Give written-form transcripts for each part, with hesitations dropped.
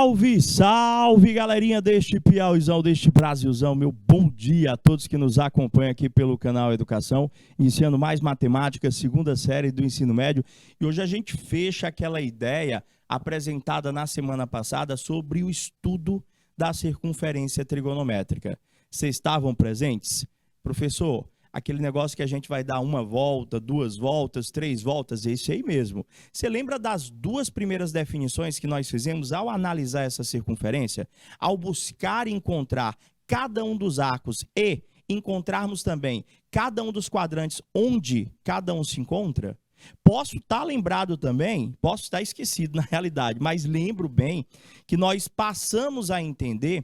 Salve, salve, galerinha deste Piauizão, deste Brasilzão. Meu bom dia a todos que nos acompanham aqui pelo canal Educação, iniciando mais matemática, segunda série do ensino médio. E hoje a gente fecha aquela ideia apresentada na semana passada sobre o estudo da circunferência trigonométrica. Vocês estavam presentes? Professor, aquele negócio que a gente vai dar uma volta, duas voltas, três voltas, é isso aí mesmo. Você lembra das duas primeiras definições que nós fizemos ao analisar essa circunferência? Ao buscar encontrar cada um dos arcos e encontrarmos também cada um dos quadrantes onde cada um se encontra? Posso estar lembrado também, posso estar esquecido na realidade, mas lembro bem que nós passamos a entender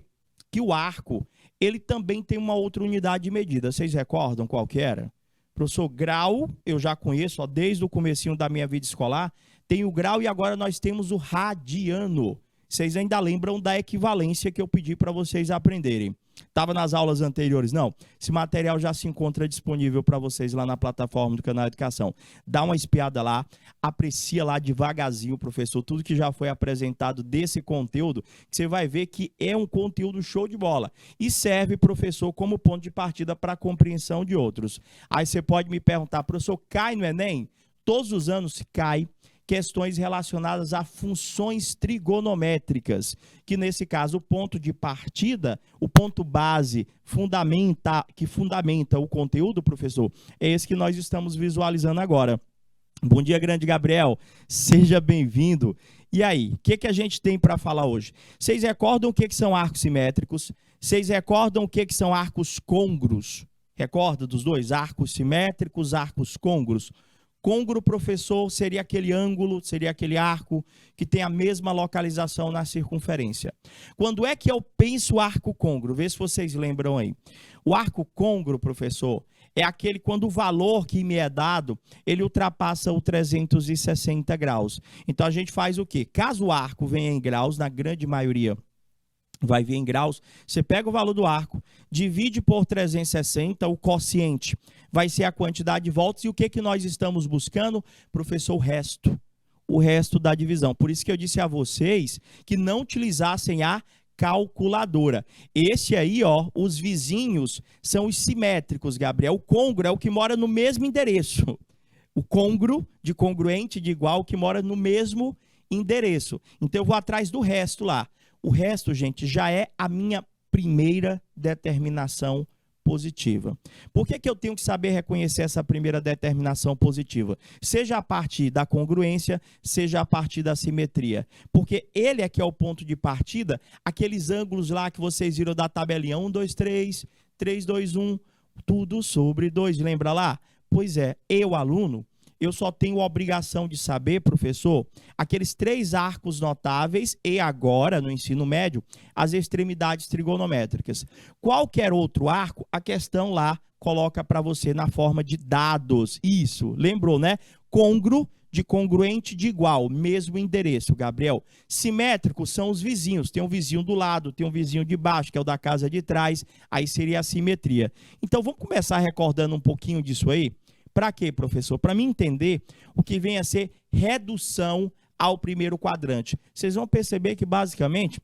que o arco ele também tem uma outra unidade de medida. Vocês recordam qual que era? Professor, grau, eu já conheço, ó, desde o comecinho da minha vida escolar, tem o grau e agora nós temos o radiano. Vocês ainda lembram da equivalência que eu pedi para vocês aprenderem? Estava nas aulas anteriores? Não. Esse material já se encontra disponível para vocês lá na plataforma do canal Educação. Dá uma espiada lá, aprecia lá devagarzinho, professor, tudo que já foi apresentado desse conteúdo, que você vai ver que é um conteúdo show de bola. E serve, professor, como ponto de partida para a compreensão de outros. Aí você pode me perguntar, professor, cai no Enem? Todos os anos cai questões relacionadas a funções trigonométricas, que nesse caso o ponto de partida, o ponto base que fundamenta o conteúdo, professor, é esse que nós estamos visualizando agora. Bom dia, grande Gabriel, seja bem-vindo. E aí, o que a gente tem para falar hoje? Vocês recordam o que são arcos simétricos? Vocês recordam o que são arcos côngruos? Recorda dos dois, arcos simétricos, arcos côngruos? Côngruo, professor, seria aquele ângulo, seria aquele arco que tem a mesma localização na circunferência. Quando é que eu penso arco côngruo? Vê se vocês lembram aí. O arco côngruo, professor, é aquele quando o valor que me é dado, ele ultrapassa o 360 graus. Então, a gente faz o quê? Caso o arco venha em graus, na grande maioria vai vir em graus, você pega o valor do arco, divide por 360, o quociente vai ser a quantidade de voltas, e o que nós estamos buscando? Professor, o resto da divisão. Por isso que eu disse a vocês que não utilizassem a calculadora. Esse aí, ó, os vizinhos são os simétricos, Gabriel. O côngruo é o que mora no mesmo endereço. O côngruo, de congruente, de igual, que mora no mesmo endereço. Então, eu vou atrás do resto lá. O resto, gente, já é a minha primeira determinação positiva. Por que eu tenho que saber reconhecer essa primeira determinação positiva? Seja a partir da congruência, seja a partir da simetria. Porque ele é que é o ponto de partida, aqueles ângulos lá que vocês viram da tabelinha 1, 2, 3, 3, 2, 1, tudo sobre 2. Lembra lá? Pois é, eu, aluno, eu só tenho a obrigação de saber, professor, aqueles três arcos notáveis e agora, no ensino médio, as extremidades trigonométricas. Qualquer outro arco, a questão lá coloca para você na forma de dados. Isso, lembrou, né? Côngruo, de congruente, de igual, mesmo endereço, Gabriel. Simétricos são os vizinhos, tem um vizinho do lado, tem um vizinho de baixo, que é o da casa de trás, aí seria a simetria. Então, vamos começar recordando um pouquinho disso aí? Para quê, professor? Para mim entender o que vem a ser redução ao primeiro quadrante. Vocês vão perceber que, basicamente,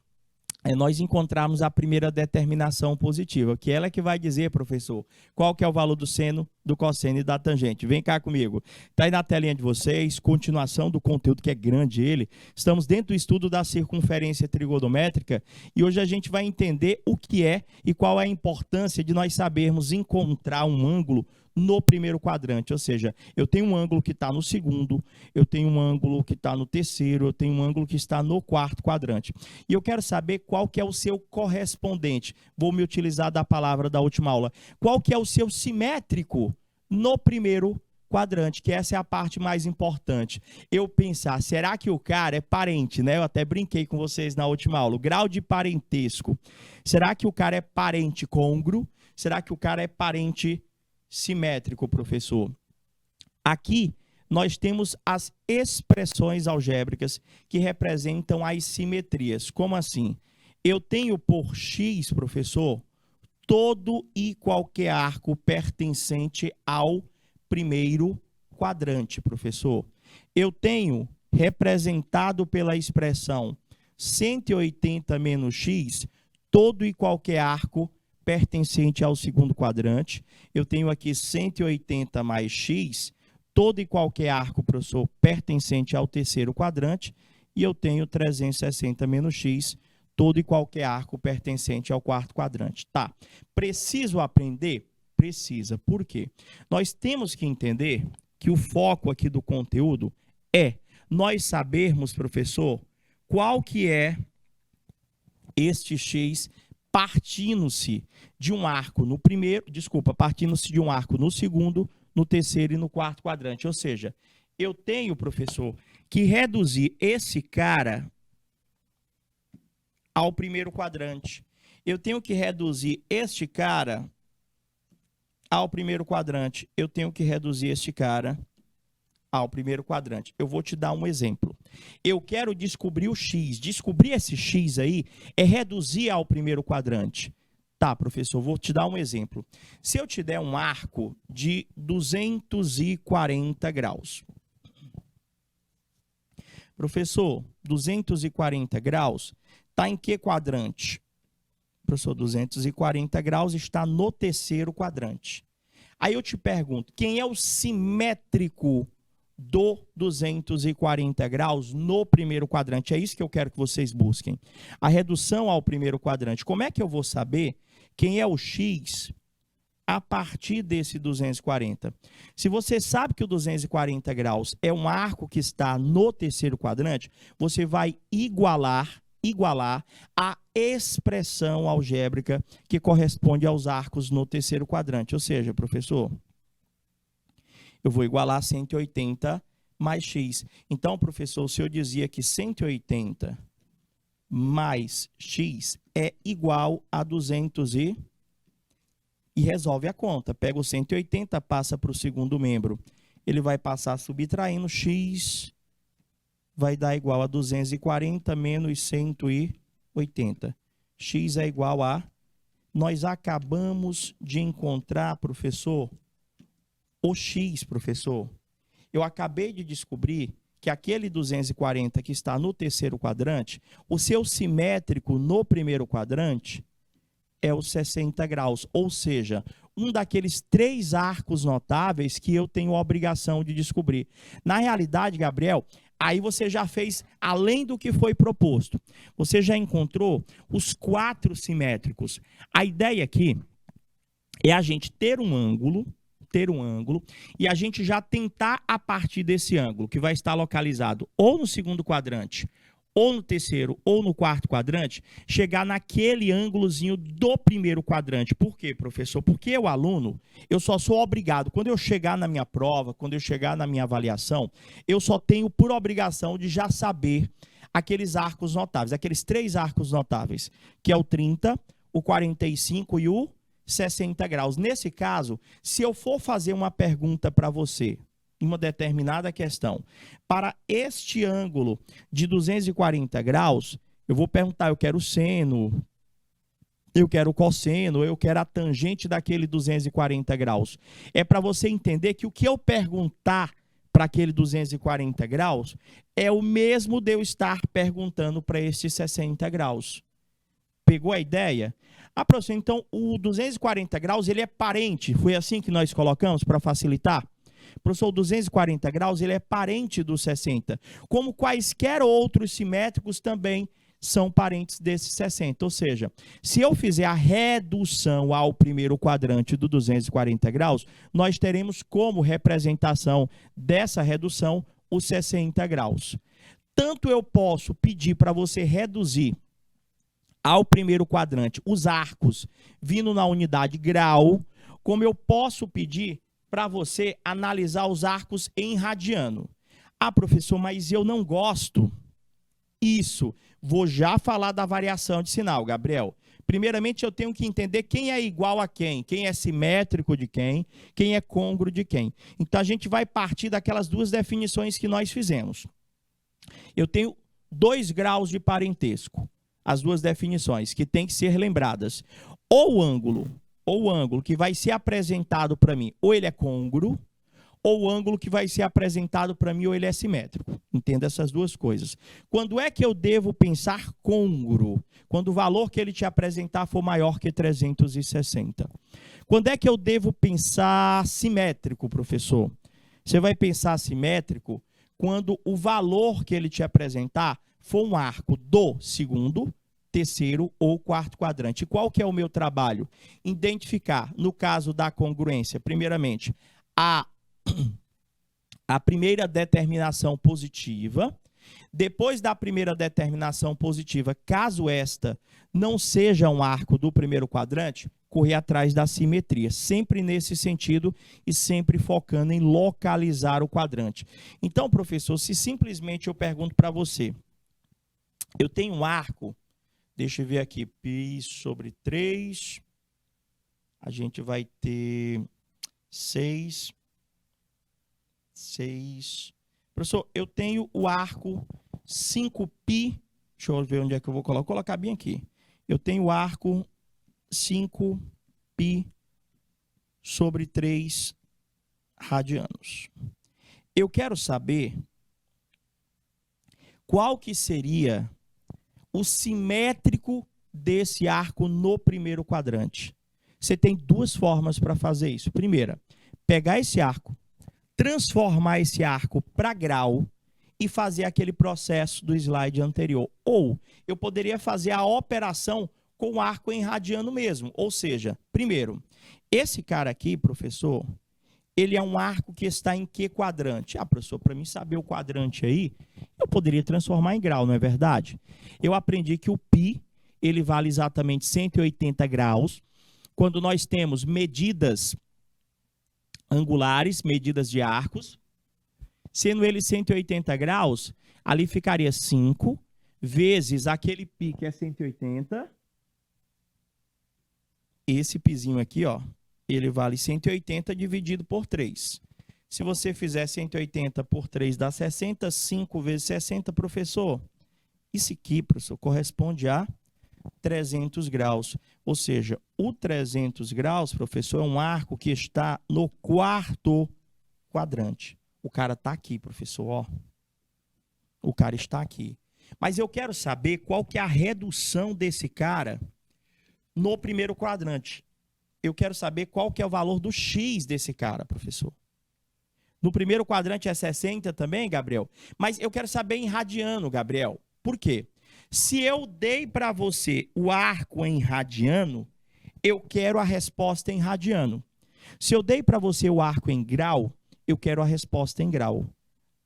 nós encontramos a primeira determinação positiva, que ela é que vai dizer, professor, qual que é o valor do seno, do cosseno e da tangente. Vem cá comigo. Está aí na telinha de vocês, continuação do conteúdo, que é grande ele. Estamos dentro do estudo da circunferência trigonométrica e hoje a gente vai entender o que é e qual é a importância de nós sabermos encontrar um ângulo no primeiro quadrante, ou seja, eu tenho um ângulo que está no segundo, eu tenho um ângulo que está no terceiro, eu tenho um ângulo que está no quarto quadrante. E eu quero saber qual que é o seu correspondente. Vou me utilizar da palavra da última aula. Qual que é o seu simétrico no primeiro quadrante, que essa é a parte mais importante. Eu pensar, será que o cara é parente, né? Eu até brinquei com vocês na última aula. O grau de parentesco. Será que o cara é parente côngruo? Será que o cara é parente simétrico, professor? Aqui nós temos as expressões algébricas que representam as simetrias. Como assim? Eu tenho por x, professor, todo e qualquer arco pertencente ao primeiro quadrante, professor. Eu tenho representado pela expressão 180 menos x, todo e qualquer arco pertencente ao segundo quadrante. Eu tenho aqui 180 mais x, todo e qualquer arco, professor, pertencente ao terceiro quadrante. E eu tenho 360 menos x, todo e qualquer arco pertencente ao quarto quadrante. Tá. Preciso aprender? Precisa. Por quê? Nós temos que entender que o foco aqui do conteúdo é nós sabermos, professor, qual que é este x partindo-se de um arco no primeiro, partindo-se de um arco no segundo, no terceiro e no quarto quadrante. Ou seja, eu tenho, professor, que reduzir esse cara ao primeiro quadrante. Eu tenho que reduzir este cara ao primeiro quadrante. Eu tenho que reduzir este cara ao primeiro quadrante. Eu vou te dar um exemplo. Eu quero descobrir o x. Descobrir esse x aí é reduzir ao primeiro quadrante. Tá, professor, vou te dar um exemplo. Se eu te der um arco de 240 graus. Professor, 240 graus está em que quadrante? Professor, 240 graus está no terceiro quadrante. Aí eu te pergunto, quem é o simétrico do 240 graus no primeiro quadrante? É isso que eu quero que vocês busquem. A redução ao primeiro quadrante. Como é que eu vou saber quem é o x a partir desse 240? Se você sabe que o 240 graus é um arco que está no terceiro quadrante, você vai igualar a expressão algébrica que corresponde aos arcos no terceiro quadrante. Ou seja, professor, eu vou igualar 180 mais x. Então, professor, se eu dizia que 180 mais x é igual a 200 e resolve a conta. Pega o 180, passa para o segundo membro. Ele vai passar subtraindo x, vai dar igual a 240 menos 180. X é igual a... Nós acabamos de encontrar, professor, o x, professor. Eu acabei de descobrir que aquele 240 que está no terceiro quadrante, o seu simétrico no primeiro quadrante é os 60 graus, ou seja, um daqueles 3 arcos notáveis que eu tenho a obrigação de descobrir. Na realidade, Gabriel, aí você já fez além do que foi proposto. Você já encontrou os 4 simétricos. A ideia aqui é a gente ter um ângulo, e a gente já tentar a partir desse ângulo, que vai estar localizado ou no segundo quadrante, ou no terceiro, ou no quarto quadrante, chegar naquele ângulozinho do primeiro quadrante. Por quê, professor? Porque eu, aluno, eu só sou obrigado, quando eu chegar na minha prova, quando eu chegar na minha avaliação, eu só tenho por obrigação de já saber aqueles arcos notáveis, aqueles 3 arcos notáveis, que é o 30, o 45 e o 60 graus. Nesse caso, se eu for fazer uma pergunta para você, uma determinada questão, para este ângulo de 240 graus, eu vou perguntar, eu quero o seno, eu quero o cosseno, eu quero a tangente daquele 240 graus. É para você entender que o que eu perguntar para aquele 240 graus é o mesmo de eu estar perguntando para este 60 graus. Pegou a ideia? Ah, professor, então o 240 graus ele é parente, foi assim que nós colocamos para facilitar? Professor, o 240 graus ele é parente do 60, como quaisquer outros simétricos também são parentes desse 60. Ou seja, se eu fizer a redução ao primeiro quadrante do 240 graus, nós teremos como representação dessa redução os 60 graus. Tanto eu posso pedir para você reduzir ao primeiro quadrante os arcos vindo na unidade grau, como eu posso pedir para você analisar os arcos em radiano. Ah, professor, mas eu não gosto. Isso, vou já falar da variação de sinal, Gabriel. Primeiramente, eu tenho que entender quem é igual a quem é simétrico de quem é côngruo de quem. Então, a gente vai partir daquelas 2 definições que nós fizemos. Eu tenho 2 graus de parentesco, as 2 definições que têm que ser lembradas. Ou o ângulo que vai ser apresentado para mim, ou ele é côngruo, ou o ângulo que vai ser apresentado para mim, ou ele é simétrico. Entenda essas duas coisas. Quando é que eu devo pensar côngruo? Quando o valor que ele te apresentar for maior que 360. Quando é que eu devo pensar simétrico, professor? Você vai pensar simétrico quando o valor que ele te apresentar for um arco do segundo, terceiro ou quarto quadrante. E qual que é o meu trabalho? Identificar, no caso da congruência, primeiramente, a primeira determinação positiva. Depois da primeira determinação positiva, caso esta não seja um arco do primeiro quadrante, correr atrás da simetria, sempre nesse sentido e sempre focando em localizar o quadrante. Então, professor, se simplesmente eu pergunto para você, eu tenho um arco, deixa eu ver aqui, π sobre 3, a gente vai ter 6. Professor, eu tenho o arco 5π, deixa eu ver onde é que eu vou colocar bem aqui. Eu tenho o arco 5π sobre 3 radianos. Eu quero saber qual que seria o simétrico desse arco no primeiro quadrante. Você tem duas formas para fazer isso. Primeira, pegar esse arco, transformar esse arco para grau e fazer aquele processo do slide anterior. Ou eu poderia fazer a operação com o arco em radiano mesmo. Ou seja, primeiro, esse cara aqui, professor, ele é um arco que está em que quadrante? Ah, professor, para mim saber o quadrante aí, eu poderia transformar em grau, não é verdade? Eu aprendi que o π, ele vale exatamente 180 graus. Quando nós temos medidas angulares, medidas de arcos, sendo ele 180 graus, ali ficaria 5 vezes aquele π que é 180. Esse πzinho aqui, ó, ele vale 180 dividido por 3. Se você fizer 180 por 3 dá 60, 5 vezes 60, professor, isso aqui, professor, corresponde a 300 graus. Ou seja, o 300 graus, professor, é um arco que está no quarto quadrante. O cara está aqui, professor, ó. O cara está aqui. Mas eu quero saber qual que é a redução desse cara no primeiro quadrante. Eu quero saber qual que é o valor do x desse cara, professor. No primeiro quadrante é 60 também, Gabriel? Mas eu quero saber em radiano, Gabriel. Por quê? Se eu dei para você o arco em radiano, eu quero a resposta em radiano. Se eu dei para você o arco em grau, eu quero a resposta em grau.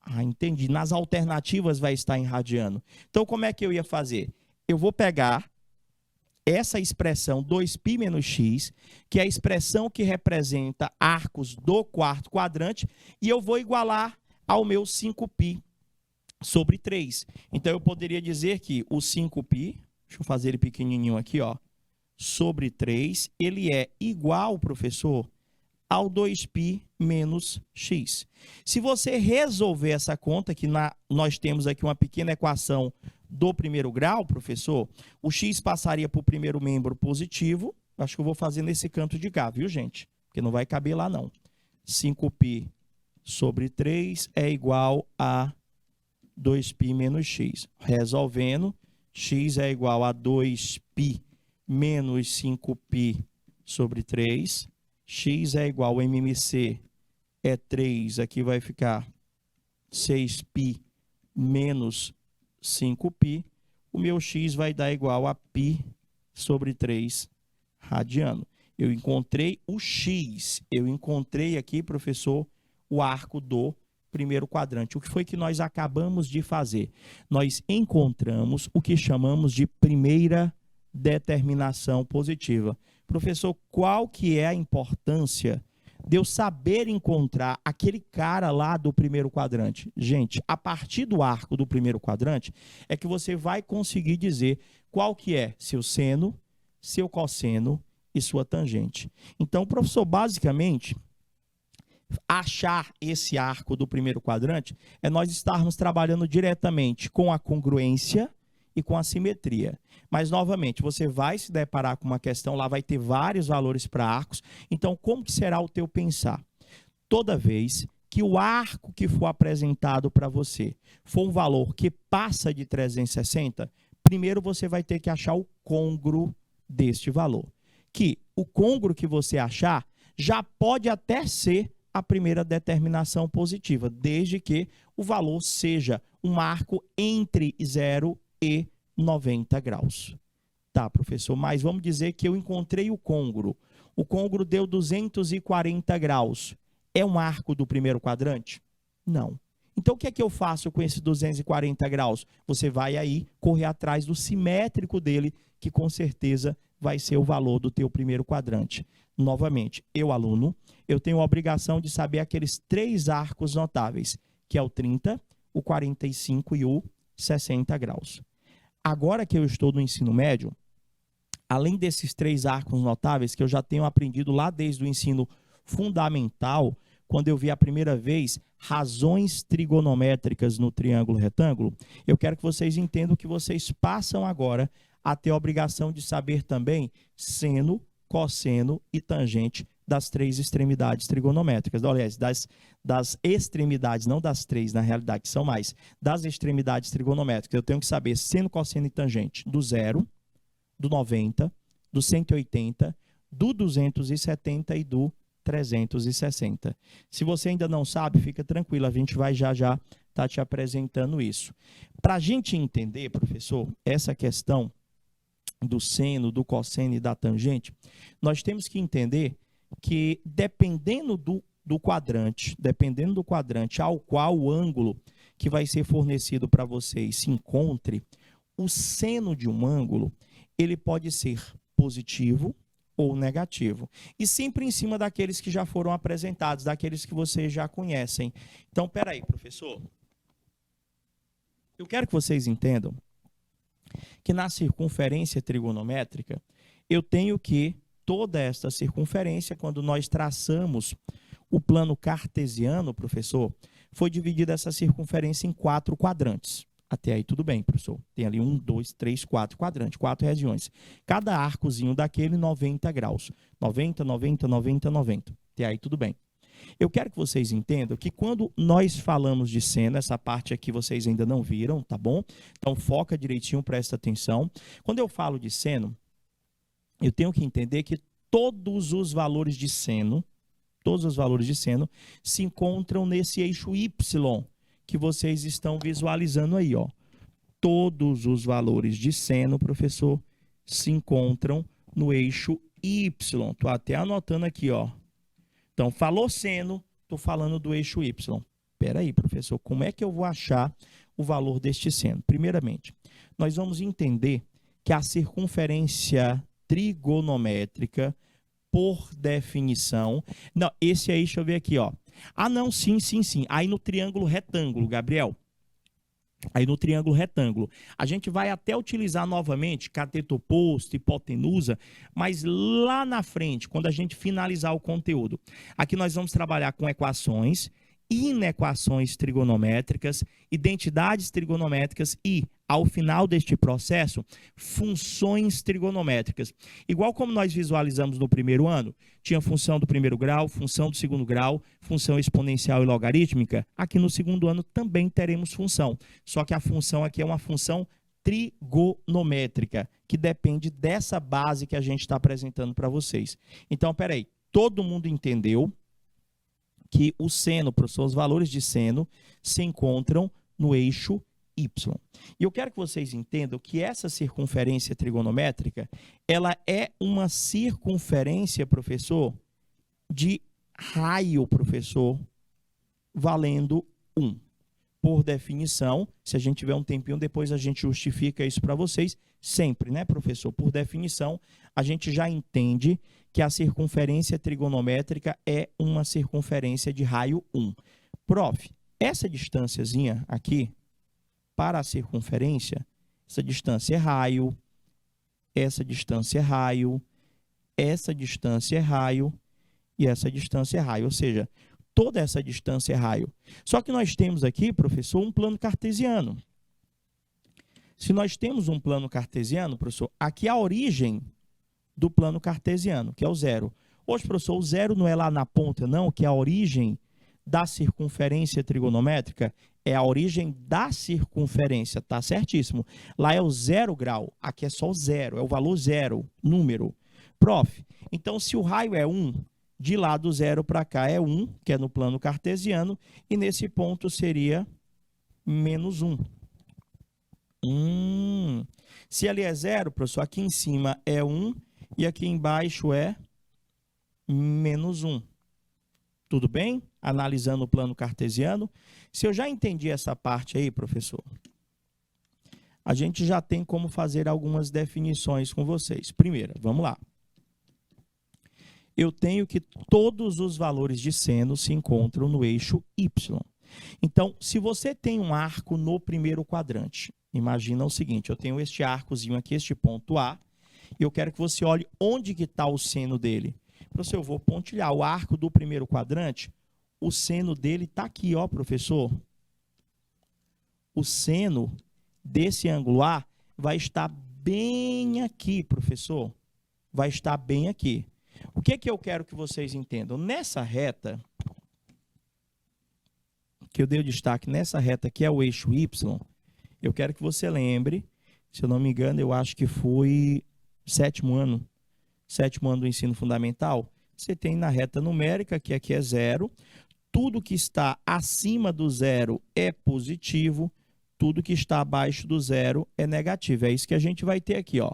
Ah, entendi. Nas alternativas vai estar em radiano. Então, como é que eu ia fazer? Eu vou pegar essa expressão 2π menos x, que é a expressão que representa arcos do quarto quadrante, e eu vou igualar ao meu 5π sobre 3. Então, eu poderia dizer que o 5π, deixa eu fazer ele pequenininho aqui, ó, sobre 3, ele é igual, professor, ao 2π menos x. Se você resolver essa conta, que nós temos aqui uma pequena equação do primeiro grau, professor, o x passaria para o primeiro membro positivo. Acho que eu vou fazer nesse canto de cá, viu, gente? Porque não vai caber lá, não. 5π sobre 3 é igual a 2π menos x. Resolvendo, x é igual a 2π menos 5π sobre 3. X é igual a MMC, é 3, aqui vai ficar 6π menos 5π. O meu x vai dar igual a π sobre 3 radiano. Eu encontrei o x, eu encontrei aqui, professor, o arco do primeiro quadrante. O que foi que nós acabamos de fazer? Nós encontramos o que chamamos de primeira determinação positiva. Professor, qual que é a importância de eu saber encontrar aquele cara lá do primeiro quadrante? Gente, a partir do arco do primeiro quadrante é que você vai conseguir dizer qual que é seu seno, seu cosseno e sua tangente. Então, professor, basicamente, achar esse arco do primeiro quadrante é nós estarmos trabalhando diretamente com a congruência e com a simetria. Mas, novamente, você vai se deparar com uma questão, lá vai ter vários valores para arcos. Então, como que será o teu pensar? Toda vez que o arco que for apresentado para você for um valor que passa de 360, primeiro você vai ter que achar o côngruo deste valor. Que o côngruo que você achar já pode até ser a primeira determinação positiva, desde que o valor seja um arco entre 0 e 90 graus. Tá, professor, mas vamos dizer que eu encontrei o côngruo. O côngruo deu 240 graus. É um arco do primeiro quadrante? Não. Então, o que é que eu faço com esse 240 graus? Você vai aí correr atrás do simétrico dele, que com certeza vai ser o valor do teu primeiro quadrante. Novamente, eu, aluno, eu tenho a obrigação de saber aqueles 3 arcos notáveis, que é o 30, o 45 e o 60 graus. Agora que eu estou no ensino médio, além desses 3 arcos notáveis que eu já tenho aprendido lá desde o ensino fundamental, quando eu vi a primeira vez razões trigonométricas no triângulo retângulo, eu quero que vocês entendam que vocês passam agora a ter a obrigação de saber também seno, cosseno e tangente das 3 extremidades trigonométricas. Aliás, das extremidades, não das 3, na realidade, que são mais, das extremidades trigonométricas. Eu tenho que saber seno, cosseno e tangente do 0, do 90, do 180, do 270 e do 360. Se você ainda não sabe, fica tranquilo, a gente vai já estar te apresentando isso. Para a gente entender, professor, essa questão do seno, do cosseno e da tangente, nós temos que entender que dependendo do quadrante ao qual o ângulo que vai ser fornecido para vocês se encontre, o seno de um ângulo, ele pode ser positivo ou negativo. E sempre em cima daqueles que já foram apresentados, daqueles que vocês já conhecem. Então, peraí, professor. Eu quero que vocês entendam que na circunferência trigonométrica, eu tenho que toda esta circunferência, quando nós traçamos o plano cartesiano, professor, foi dividida essa circunferência em 4 quadrantes. Até aí tudo bem, professor. Tem ali 1, 2, 3, 4 quadrantes, 4 regiões. Cada arcozinho daquele 90 graus. 90, 90, 90, 90. Até aí tudo bem. Eu quero que vocês entendam que quando nós falamos de seno, essa parte aqui vocês ainda não viram, tá bom? Então foca direitinho, presta atenção. Quando eu falo de seno, eu tenho que entender que todos os valores de seno se encontram nesse eixo Y, que vocês estão visualizando aí, ó. Todos os valores de seno, professor, se encontram no eixo Y. Estou até anotando aqui, ó. Então, falou seno, estou falando do eixo Y. Espera aí, professor, como é que eu vou achar o valor deste seno? Primeiramente, nós vamos entender que a circunferência trigonométrica, por definição... Não, esse aí, deixa eu ver aqui, ó. Ah, não, sim. Aí no triângulo retângulo, Gabriel. Aí no triângulo retângulo. A gente vai até utilizar novamente cateto oposto, hipotenusa, mas lá na frente, quando a gente finalizar o conteúdo. Aqui nós vamos trabalhar com equações, inequações trigonométricas, identidades trigonométricas e, ao final deste processo, funções trigonométricas. Igual como nós visualizamos no primeiro ano, tinha função do primeiro grau, função do segundo grau, função exponencial e logarítmica, aqui no segundo ano também teremos função. Só que a função aqui é uma função trigonométrica, que depende dessa base que a gente está apresentando para vocês. Então, peraí, todo mundo entendeu que o seno, professor, os valores de seno se encontram no eixo Y. E eu quero que vocês entendam que essa circunferência trigonométrica, ela é uma circunferência, professor, de raio, professor, valendo 1. Por definição, se a gente tiver um tempinho, depois a gente justifica isso para vocês, sempre, né, professor? Por definição, a gente já entende que a circunferência trigonométrica é uma circunferência de raio 1. Prof, essa distânciazinha aqui, para a circunferência, essa distância é raio, essa distância é raio, essa distância é raio e essa distância é raio, ou seja, toda essa distância é raio. Só que nós temos aqui, professor, um plano cartesiano. Se nós temos um plano cartesiano, professor, aqui é a origem do plano cartesiano, que é o 0. Hoje, professor, o 0 não é lá na ponta, não, que é a origem da circunferência trigonométrica? É a origem da circunferência, tá certíssimo. Lá é o 0 grau, aqui é só o 0, é o valor 0, número. Prof, então se o raio é 1, de lá do 0 para cá é 1, que é no plano cartesiano, e nesse ponto seria menos 1. Se ali é 0, professor, aqui em cima é 1 e aqui embaixo é menos 1. Tudo bem? Analisando o plano cartesiano. Se eu já entendi essa parte aí, professor, a gente já tem como fazer algumas definições com vocês. Primeira, vamos lá. Eu tenho que todos os valores de seno se encontram no eixo Y. Então, se você tem um arco no primeiro quadrante, imagina o seguinte, eu tenho este arcozinho aqui, este ponto A, e eu quero que você olhe onde que está o seno dele. Professor, eu vou pontilhar o arco do primeiro quadrante, o seno dele está aqui, ó, professor. O seno desse ângulo A vai estar bem aqui, professor. Vai estar bem aqui. O que que eu quero que vocês entendam? Nessa reta, que eu dei o destaque, nessa reta que é o eixo Y, eu quero que você lembre, se eu não me engano, eu acho que foi sétimo ano do ensino fundamental, você tem na reta numérica, que aqui é 0, tudo que está acima do 0 é positivo, tudo que está abaixo do 0 é negativo. É isso que a gente vai ter aqui, ó.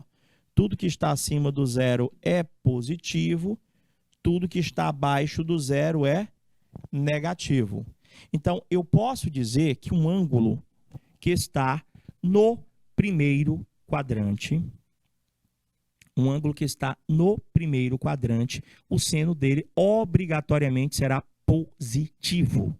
Tudo que está acima do 0 é positivo, tudo que está abaixo do 0 é negativo. Então, eu posso dizer que um ângulo que está no primeiro quadrante, o seno dele obrigatoriamente será positivo.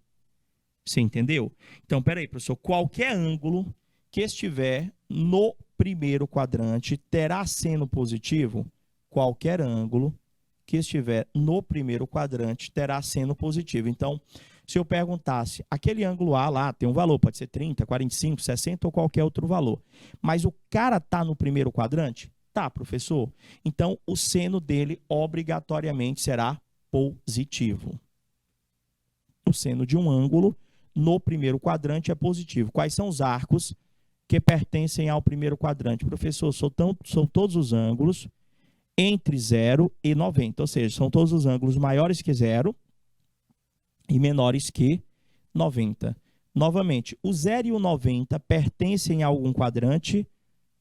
Você entendeu? Então, peraí, professor, qualquer ângulo que estiver no primeiro quadrante terá seno positivo? Qualquer ângulo que estiver no primeiro quadrante terá seno positivo. Então, se eu perguntasse, aquele ângulo A lá tem um valor, pode ser 30, 45, 60 ou qualquer outro valor, mas o cara está no primeiro quadrante? Tá, professor. Então, o seno dele obrigatoriamente será positivo. O seno de um ângulo no primeiro quadrante é positivo. Quais são os arcos que pertencem ao primeiro quadrante? Professor, são todos os ângulos entre 0 e 90, ou seja, são todos os ângulos maiores que 0 e menores que 90. Novamente, o 0 e o 90 pertencem a algum quadrante?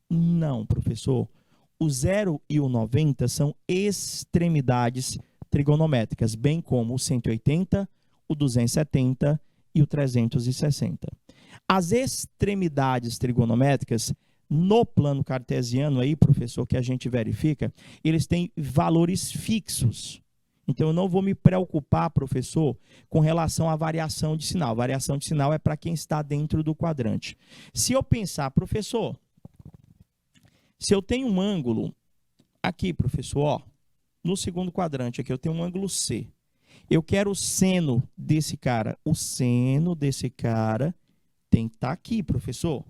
Não, professor. O 0 e o 90 são extremidades trigonométricas, bem como o 180, o 270 e o 360. As extremidades trigonométricas, no plano cartesiano aí, professor, que a gente verifica, eles têm valores fixos. Então, eu não vou me preocupar, professor, com relação à variação de sinal. A variação de sinal é para quem está dentro do quadrante. Se eu pensar, professor, se eu tenho um ângulo aqui, professor, ó, no segundo quadrante aqui, eu tenho um ângulo C. Eu quero o seno desse cara. O seno desse cara tem que estar aqui, professor.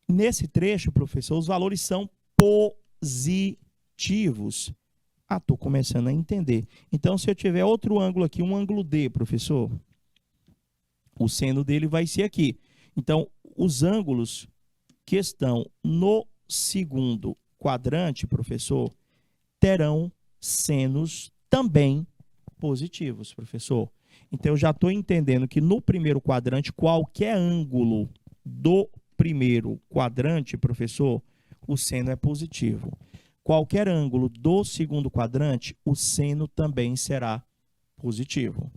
Nesse trecho, professor, os valores são positivos. Ah, estou começando a entender. Então, se eu tiver outro ângulo aqui, um ângulo D, professor, o seno dele vai ser aqui. Então, os ângulos que estão no segundo quadrante, professor, terão senos também positivos, professor. Então, eu já estou entendendo que no primeiro quadrante, qualquer ângulo do primeiro quadrante, professor, o seno é positivo. Qualquer ângulo do segundo quadrante, o seno também será positivo.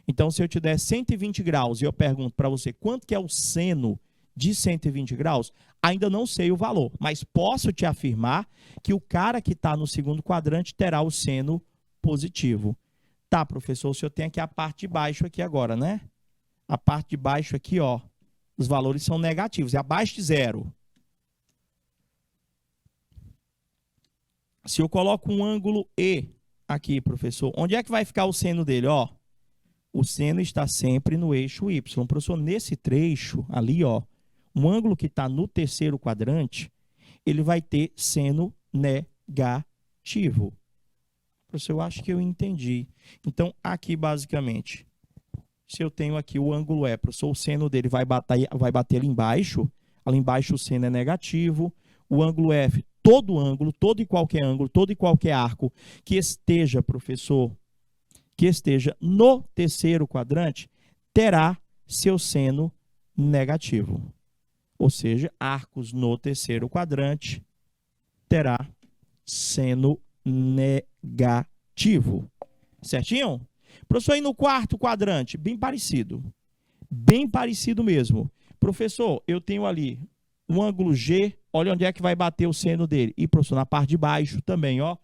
Então, se eu te der 120 graus e eu pergunto para você quanto que é o seno de 120 graus, ainda não sei o valor, mas posso te afirmar que o cara que está no segundo quadrante terá o seno positivo. Tá, professor, o senhor tem aqui a parte de baixo aqui agora, né? A parte de baixo aqui, ó, os valores são negativos, é abaixo de 0. Se eu coloco um ângulo E aqui, professor, onde é que vai ficar o seno dele? Ó, o seno está sempre no eixo Y. Professor, nesse trecho ali, ó, um ângulo que está no terceiro quadrante, ele vai ter seno negativo. Professor, eu acho que eu entendi. Então, aqui basicamente, se eu tenho aqui o ângulo E, professor, o seno dele vai bater ali embaixo o seno é negativo, o ângulo F, todo ângulo, todo e qualquer arco que esteja, professor, que esteja no terceiro quadrante, terá seu seno negativo. Ou seja, arcos no terceiro quadrante terá seno negativo. Certinho? Professor, e no quarto quadrante? Bem parecido. Bem parecido mesmo. Professor, eu tenho ali um ângulo G, olha onde é que vai bater o seno dele. E, professor, na parte de baixo também, ó.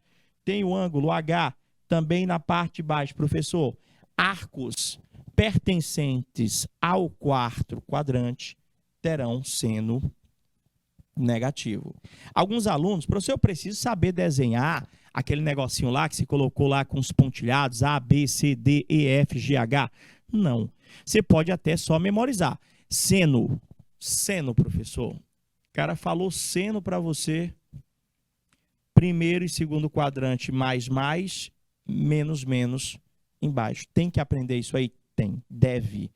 Tem o ângulo H, também na parte de baixo. Professor, arcos pertencentes ao quarto quadrante terão seno negativo. Alguns alunos, professor, eu preciso saber desenhar aquele negocinho lá que se colocou lá com os pontilhados A, B, C, D, E, F, G, H. Não. Você pode até só memorizar. Seno. Seno, professor. O cara falou seno para você. Primeiro e segundo quadrante, mais, menos, menos, embaixo. Tem que aprender isso aí? Tem. Deve.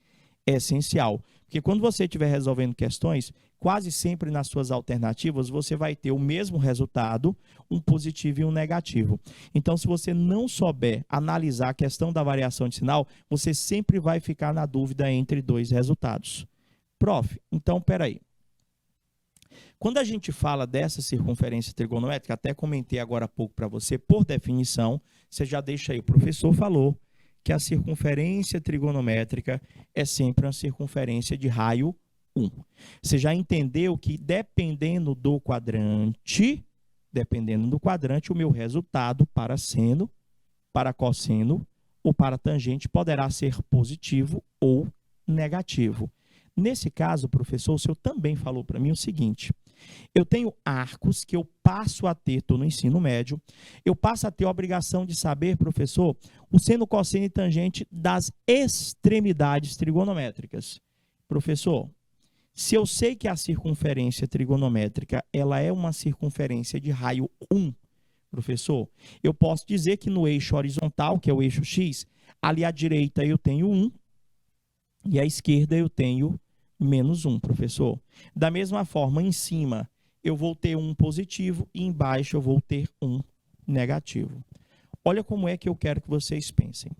É essencial. Porque quando você estiver resolvendo questões, quase sempre nas suas alternativas, você vai ter o mesmo resultado, um positivo e um negativo. Então, se você não souber analisar a questão da variação de sinal, você sempre vai ficar na dúvida entre dois resultados. Prof, então, peraí. Quando a gente fala dessa circunferência trigonométrica, até comentei agora há pouco para você, por definição, você já deixa aí, o professor falou que a circunferência trigonométrica é sempre uma circunferência de raio 1. Você já entendeu que dependendo do quadrante, o meu resultado para seno, para cosseno ou para tangente poderá ser positivo ou negativo. Nesse caso, professor, o senhor também falou para mim o seguinte: eu tenho arcos que eu passo a ter, estou no ensino médio, eu passo a ter a obrigação de saber, professor, o seno, cosseno e tangente das extremidades trigonométricas. Professor, se eu sei que a circunferência trigonométrica ela é uma circunferência de raio 1, professor, eu posso dizer que no eixo horizontal, que é o eixo X, ali à direita eu tenho 1 e à esquerda eu tenho menos 1, professor. Da mesma forma, em cima eu vou ter um positivo e embaixo eu vou ter um negativo. Olha como é que eu quero que vocês pensem.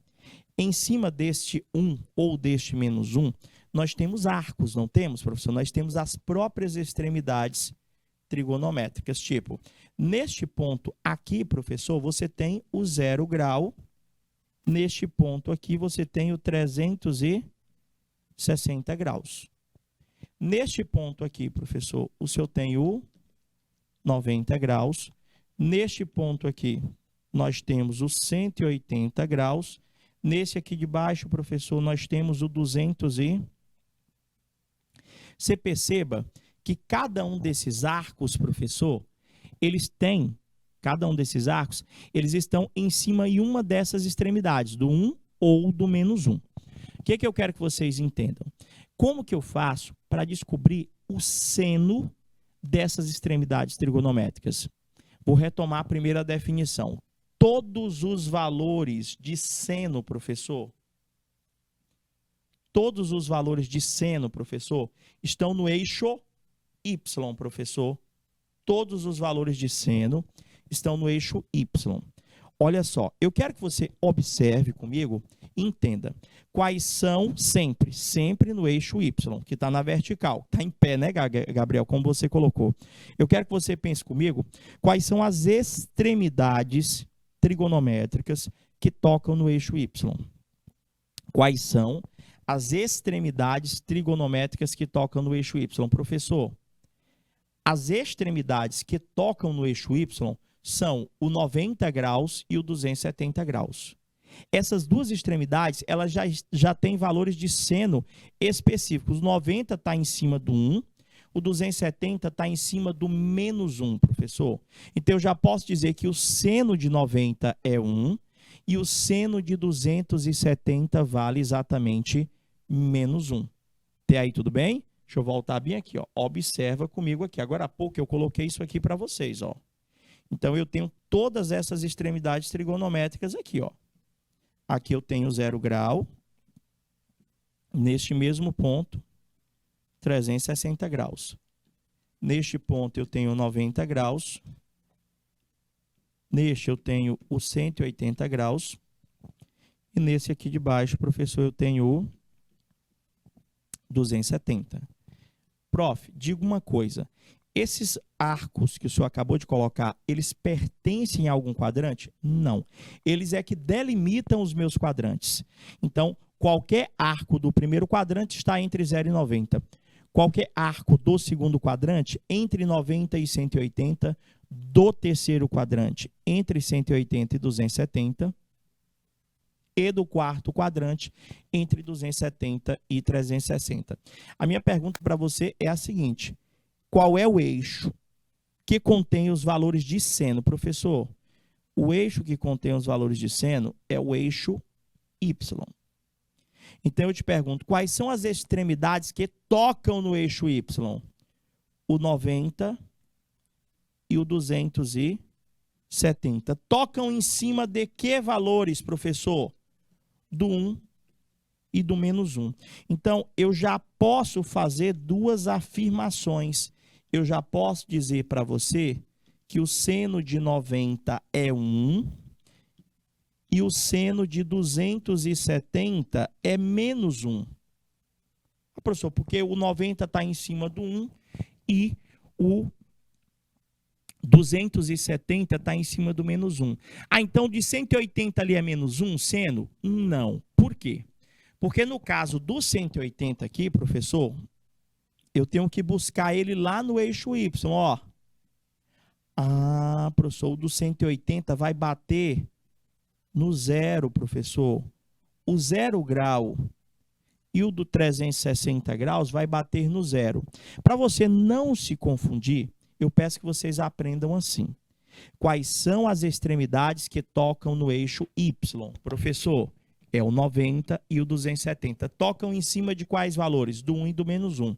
Em cima deste 1 ou deste menos 1, nós temos arcos, não temos, professor? Nós temos as próprias extremidades trigonométricas. Tipo, neste ponto aqui, professor, você tem o 0 grau. Neste ponto aqui, você tem o 360 graus. Neste ponto aqui, professor, o senhor tem o 90 graus. Neste ponto aqui, nós temos o 180 graus. Nesse aqui de baixo, professor, nós temos o 200 e... Você perceba que cada um desses arcos, professor, cada um desses arcos, eles estão em cima de uma dessas extremidades, do 1 ou do menos 1. O que eu quero que vocês entendam? Como que eu faço para descobrir o seno dessas extremidades trigonométricas? Vou retomar a primeira definição. Todos os valores de seno, professor, todos os valores de seno, professor, estão no eixo Y, professor. Todos os valores de seno estão no eixo Y. Olha só, eu quero que você observe comigo e entenda quais são sempre no eixo Y, que está na vertical. Está em pé, né, Gabriel, como você colocou. Eu quero que você pense comigo quais são as extremidades trigonométricas que tocam no eixo Y. Quais são as extremidades trigonométricas que tocam no eixo Y? Professor, as extremidades que tocam no eixo Y são o 90 graus e o 270 graus. Essas duas extremidades, elas já têm valores de seno específicos. O 90 está em cima do 1, o 270 está em cima do menos 1, professor. Então, eu já posso dizer que o seno de 90 é 1 e o seno de 270 vale exatamente menos 1. Até aí, tudo bem? Deixa eu voltar bem aqui, ó. Observa comigo aqui. Agora há pouco eu coloquei isso aqui para vocês, ó. Então, eu tenho todas essas extremidades trigonométricas aqui, ó. Aqui eu tenho 0 grau, neste mesmo ponto, 360 graus. Neste ponto eu tenho 90 graus, neste eu tenho o 180 graus, e nesse aqui de baixo, professor, eu tenho o 270. Prof, diga uma coisa, esses arcos que o senhor acabou de colocar, eles pertencem a algum quadrante? Não. Eles é que delimitam os meus quadrantes. Então, qualquer arco do primeiro quadrante está entre 0 e 90. Qualquer arco do segundo quadrante, entre 90 e 180. Do terceiro quadrante, entre 180 e 270. E do quarto quadrante, entre 270 e 360. A minha pergunta para você é a seguinte: qual é o eixo que contém os valores de seno? Professor, o eixo que contém os valores de seno é o eixo Y. Então eu te pergunto, quais são as extremidades que tocam no eixo Y? O 90 e o 270. Tocam em cima de que valores, professor? Do 1 e do menos 1. Então, eu já posso fazer duas afirmações. Eu já posso dizer para você que o seno de 90 é 1 e o seno de 270 é menos 1. Professor, porque o 90 está em cima do 1 e o 270 está em cima do menos 1. Ah, então de 180 ali é menos 1, seno? Não. Por quê? Porque no caso do 180 aqui, professor, eu tenho que buscar ele lá no eixo Y, ó. Ah, professor, o do 180 vai bater no 0, professor. O 0 grau e o do 360 graus vai bater no 0. Para você não se confundir, eu peço que vocês aprendam assim. Quais são as extremidades que tocam no eixo Y? Professor, é o 90 e o 270. Tocam em cima de quais valores? Do 1 e do menos 1.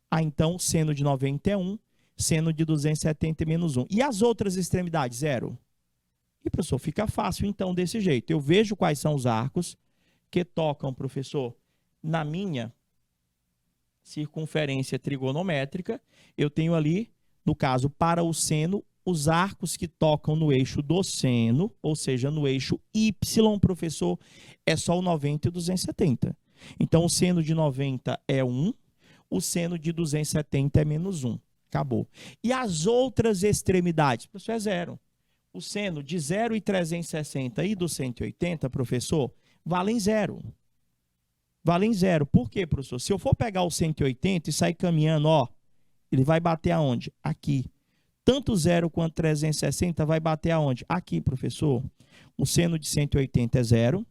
Ah, então, seno de 90 é 1, seno de 270 é menos 1. E as outras extremidades? 0. E, professor, fica fácil, então, desse jeito. Eu vejo quais são os arcos que tocam, professor, na minha circunferência trigonométrica. Eu tenho ali, no caso, para o seno, os arcos que tocam no eixo do seno, ou seja, no eixo Y, professor, é só o 90 e o 270. Então, o seno de 90 é 1, o seno de 270 é menos 1. Acabou. E as outras extremidades? Professor, é 0. O seno de 0 e 360 e do 180, professor, valem 0. Valem 0. Por quê, professor? Se eu for pegar o 180 e sair caminhando, ó, ele vai bater aonde? Aqui. Tanto 0 quanto 360 vai bater aonde? Aqui, professor. O seno de 180 é 0.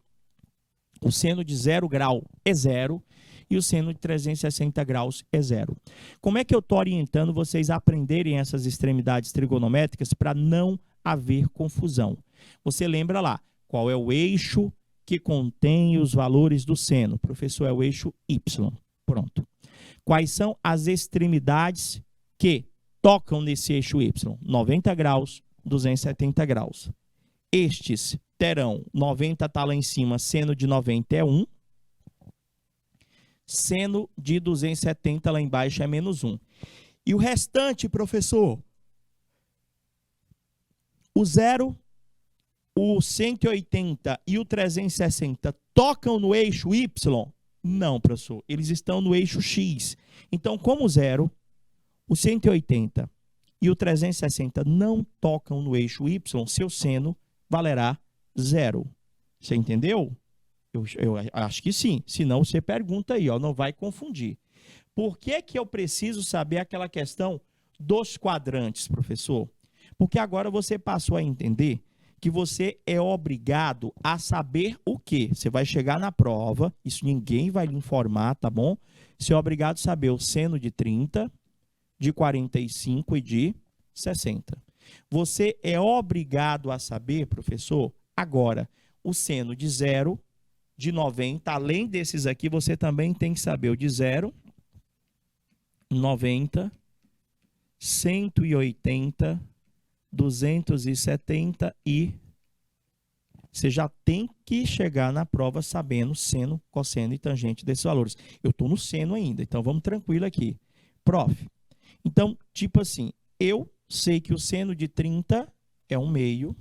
O seno de 0 grau é 0. E o seno de 360 graus é 0. Como é que eu estou orientando vocês a aprenderem essas extremidades trigonométricas para não haver confusão? Você lembra lá, qual é o eixo que contém os valores do seno? Professor, é o eixo Y. Pronto. Quais são as extremidades que tocam nesse eixo Y? 90 graus, 270 graus. Estes terão, 90 está lá em cima, seno de 90 é 1. Seno de 270 lá embaixo é menos 1. E o restante, professor? O 0, o 180 e o 360 tocam no eixo Y? Não, professor. Eles estão no eixo X. Então, como o 0, o 180 e o 360 não tocam no eixo Y, seu seno valerá 0. Você entendeu? Eu acho que sim. Senão, você pergunta aí, ó, não vai confundir. Por que que eu preciso saber aquela questão dos quadrantes, professor? Porque agora você passou a entender que você é obrigado a saber o quê? Você vai chegar na prova, isso ninguém vai lhe informar, tá bom? Você é obrigado a saber o seno de 30, de 45 e de 60. Você é obrigado a saber, professor, agora, o seno de 0, de 90, além desses aqui, você também tem que saber o de 0, 90, 180, 270 e você já tem que chegar na prova sabendo seno, cosseno e tangente desses valores. Eu estou no seno ainda, então vamos tranquilo aqui. Prof, então, tipo assim, eu sei que o seno de 30 é 1/2.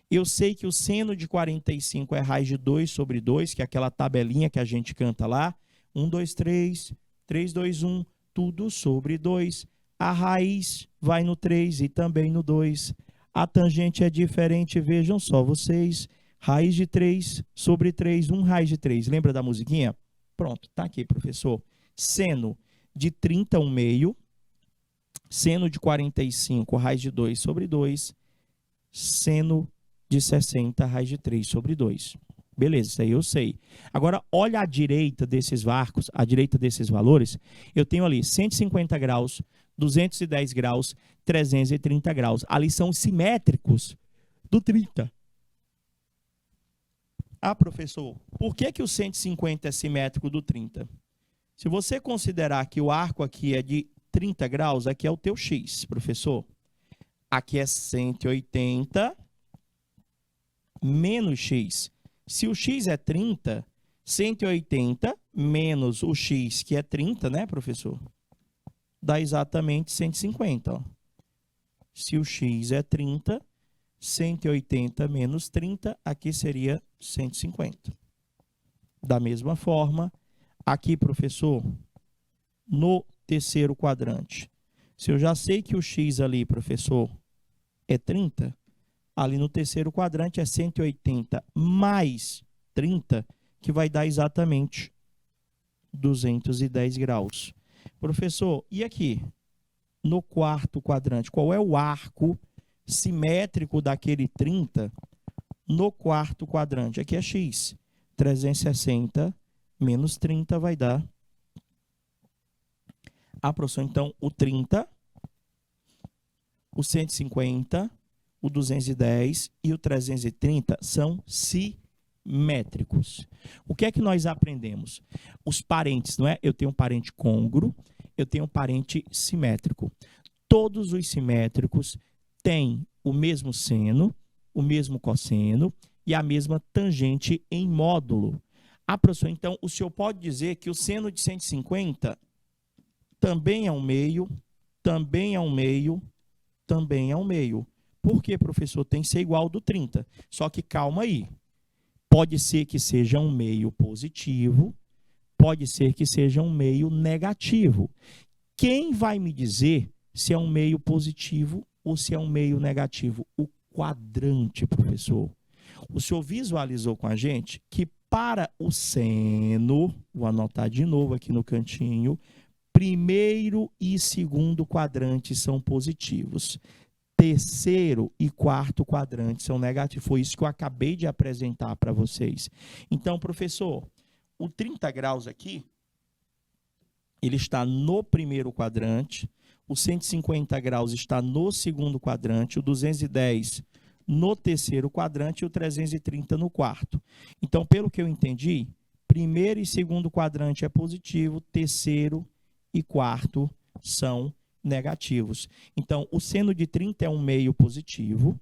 Eu sei que o seno de 45 é raiz de 2 sobre 2, que é aquela tabelinha que a gente canta lá. 1, 2, 3, 3, 2, 1, tudo sobre 2. A raiz vai no 3 e também no 2. A tangente é diferente, vejam só vocês. Raiz de 3 sobre 3, 1 raiz de 3. Lembra da musiquinha? Pronto, tá aqui, professor. Seno de 30, 1/2. Seno de 45, raiz de 2 sobre 2. Seno de 60, raiz de 3 sobre 2. Beleza, isso aí eu sei. Agora, olha à direita desses arcos, à direita desses valores, eu tenho ali 150 graus, 210 graus, 330 graus. Ali são simétricos do 30. Ah, professor, por que que o 150 é simétrico do 30? Se você considerar que o arco aqui é de 30 graus, aqui é o teu x, professor. Aqui é 180 menos x. Se o x é 30, 180 menos o x, que é 30, né, professor? Dá exatamente 150. Ó. Se o x é 30, 180 menos 30, aqui seria 150. Da mesma forma, aqui, professor, no terceiro quadrante. Se eu já sei que o x ali, professor, é 30, ali no terceiro quadrante é 180 mais 30, que vai dar exatamente 210 graus. Professor, e aqui? No quarto quadrante, qual é o arco simétrico daquele 30 no quarto quadrante? Aqui é x. 360 menos 30 vai dar. Professor, então, o 30, o 150, o 210 e o 330 são simétricos. O que é que nós aprendemos? Os parentes, não é? Eu tenho um parente côngruo, eu tenho um parente simétrico. Todos os simétricos têm o mesmo seno, o mesmo cosseno e a mesma tangente em módulo. Professor, então, o senhor pode dizer que o seno de 150 também é 1/2, também é 1/2, também é 1/2. Por que, professor? Tem que ser igual ao do 30. Só que calma aí. Pode ser que seja 1/2 positivo, pode ser que seja 1/2 negativo. Quem vai me dizer se é 1/2 positivo ou se é 1/2 negativo? O quadrante, professor. O senhor visualizou com a gente que para o seno, vou anotar de novo aqui no cantinho, primeiro e segundo quadrante são positivos. Terceiro e quarto quadrante são negativos. Foi isso que eu acabei de apresentar para vocês. Então, professor, o 30 graus aqui, ele está no primeiro quadrante, o 150 graus está no segundo quadrante, o 210 no terceiro quadrante e o 330 no quarto. Então, pelo que eu entendi, primeiro e segundo quadrante é positivo, terceiro e quarto são negativos. Então, o seno de 30 é 1/2 positivo,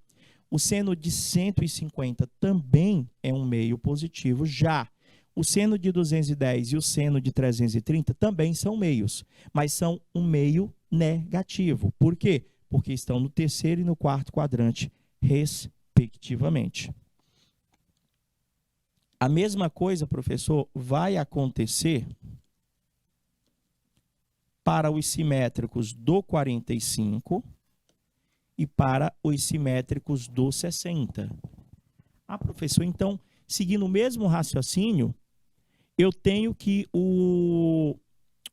o seno de 150 também é 1/2 positivo, já o seno de 210 e o seno de 330 também são meios, mas são 1/2 negativo. Por quê? Porque estão no terceiro e no quarto quadrante, respectivamente. A mesma coisa, professor, vai acontecer para os simétricos do 45 e para os simétricos do 60. Professor, então, seguindo o mesmo raciocínio, eu tenho que o